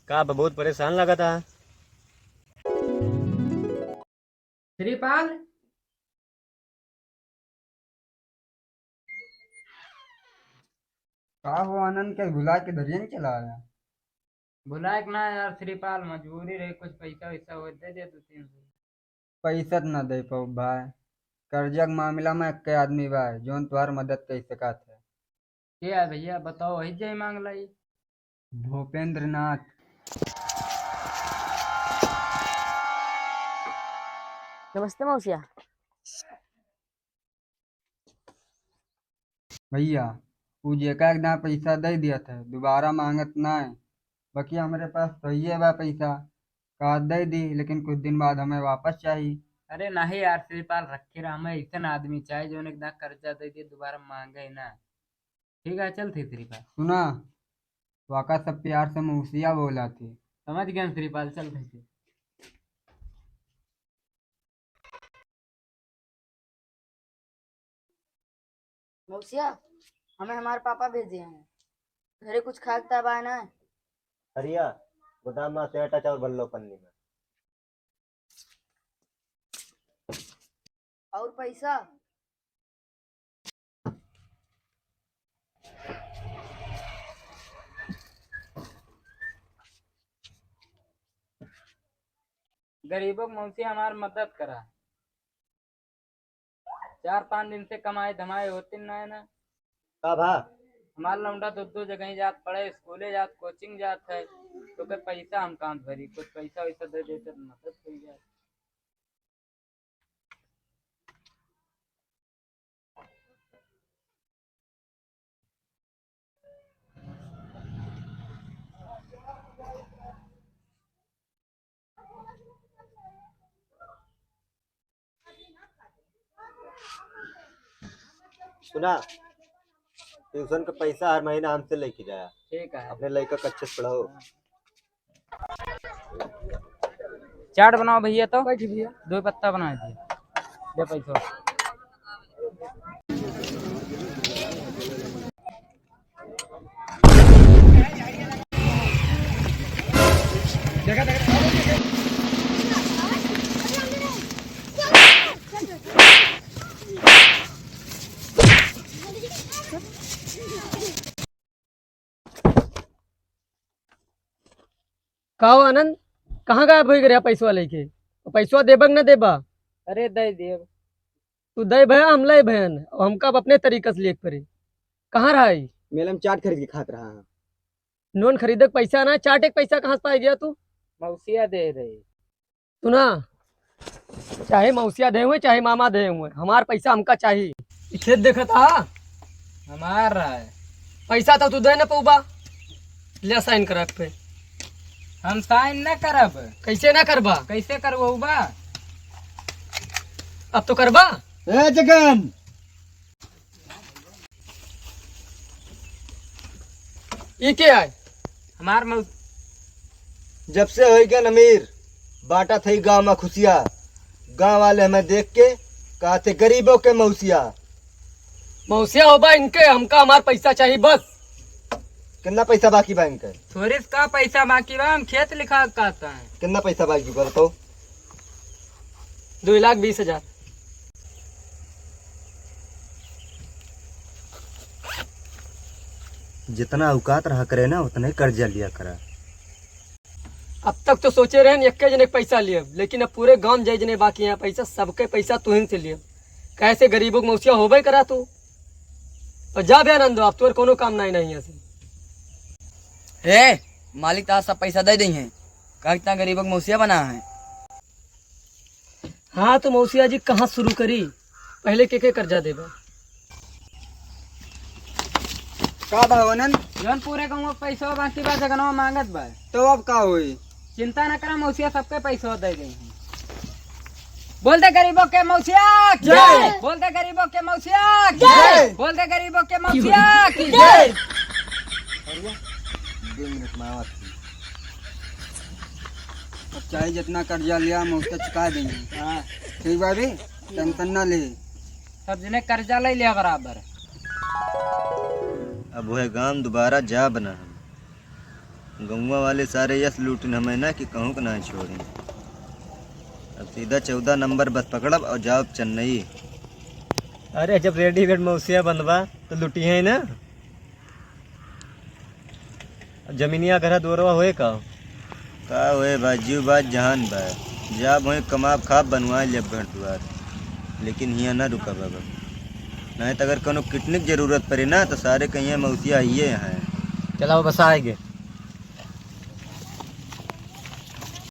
का बहुत परेशान लगा था। श्रीपाल। का हो आनंद के भुला के धरिया नहीं चला आया। भुलाए ना यार श्रीपाल, मजबूरी रही, कुछ पैसा वैसा हो दे दे 200-300। पैसा न दे पाओ भाई। कर्जा के मामला में के आदमी भाई जोन तुम्हार मदद कर सकत है। क्या है भैया बताओ, वही जय मांग लाई। भूपेंद्र नाथ। नमस्ते मौसिया। भैया वो जेका एक ना पैसा दे दिया था दोबारा मांगत ना है। बाकी हमारे पास तो ही है वह पैसा। का दे दी लेकिन कुछ दिन बाद हमें वापस चाहिए। अरे नहीं यार श्रीपाल, रखे रहा, हमें ऐसा आदमी चाहिए जो एकदम कर्जा दे दिए दोबारा मांगे ही ना। ठीक है चल थी श्रीपाल। सुना वाका सब प्यार से मौसिया बोला थी। समझ गए श्रीपाल, चल थी। मौसिया, हमें हमारे पापा भेजे हैं। घरे कुछ खाक तब आना है। हरिया गोदाम में से आटा चावल बल्लो पन्नी में। और पैसा? गरीबों की मौसी हमारी मदद करा। 4-5 दिन से कमाए धमाए होते ना है ना। का भा हमारा लौंडा दो जगह जात पड़े, स्कूले जात, कोचिंग जात है, तो फिर पैसा हम काम भरी, कुछ पैसा वैसा दे देते तो मदद हो जाए। सुना, ट्यूशन का पैसा हर महीना हमसे लेके जाया। ठीक है। अपने लड़का को अच्छे से पढ़ाओ। चाट बनाओ भैया, तो भैया 2 पत्ता बना दिए, दे पैसा। कहो आनंद, कहाँ गायब हो गया पैसवा लेके? पैसवा देबक न देबा? अरे दे दे। तू दे भया हम ले भयन, हमका अब अपने तरीके से लेके पड़े। कहाँ रहा है? मेले में चाट खरीद के खात रहा है। नोन खरीदक पैसा ना, चाट एक पैसा कहाँ से पाई गया तू? मौसिया दे रही। सुना, चाहे मौसिया दे हुए चाहे मामा दे हुए, हमार पैसा हमका चाहिए। ई खेत देखा था हमार रहा है पैसा तो तू दे न पऊबा। ले साइन करक पे। हम साइन न करब। कैसे ना करबा? कैसे करबो बा? अब तो करबा। ए जगन, ये क्या है? हमार जब से हो गया अमीर बांटा थी गांव में खुशिया। गांव वाले हमें देख के कहते गरीबों के मौसिया। मौसिया होबा इनके, हमका हमार पैसा चाहिए बस। कितना पैसा बाकी बैंक है? थोड़ी का पैसा बाकी बा, हम खेत लिखा कहता है। कितना पैसा बाकी बताओ? 2,20,000। जितना औकात रहा करे ना उतना ही कर्जा लिया करा। अब तक तो सोचे रहे एक जने पैसा लिए, लेकिन अब पूरे गांव जाए जने बाकी यहाँ पैसा, सबके पैसा तुहिन से लिए। कैसे गरीबों की मौसिया होबे करा तू? और जा बे आनंदो, अब तोर कोनो काम नहीं है। हे मालिक ताज सब पैसा दे दी है। का इतना गरीबों को मौसिया बना है। हाँ तो मौसिया जी कहाँ शुरू करी? पहले के कर्जा देबा? का भाव आनंद? जौन पूरे गाँव में पैसा बाकी बा जगनवा मांगत बा। तो अब का हुई? चिंता न करा, मौसिया सबके पैसा दे गई है। बोलते गरीबों के मौसिया की जय। बोलते गरीबों के मौसिया की जय। बोलते गरीबों के मौसिया की जय। 2 मिनट में आवाज। अब चाहे जितना कर्जा लिया हम उसका चुका देंगे। हाँ, ठीक भाई, टेंशन ना ले। सब जने कर्जा ले लिया बराबर। अब वह गांव दोबारा जा बना हम। गौवा वाले सारे यस लूटन हमें ना कि कहूँ कि ना छोड़ें। अब सीधा 14 नंबर बस पकड़ब और जाओ चेन्नई। अरे जब रेडीमेड मौसिया बनवा तो लुटी है ना। जमीनिया घर दोरवा होए का होए बाजू बात जहान बा जाब होए कमाब खाब बनवा जब घर द्वार, लेकिन हियाँ ना रुका बाबा। नहीं तो अगर कोनो किटनिक जरूरत पड़े ना तो सारे कहीं मौसिया आइए यहाँ। चलाओ बस आएंगे।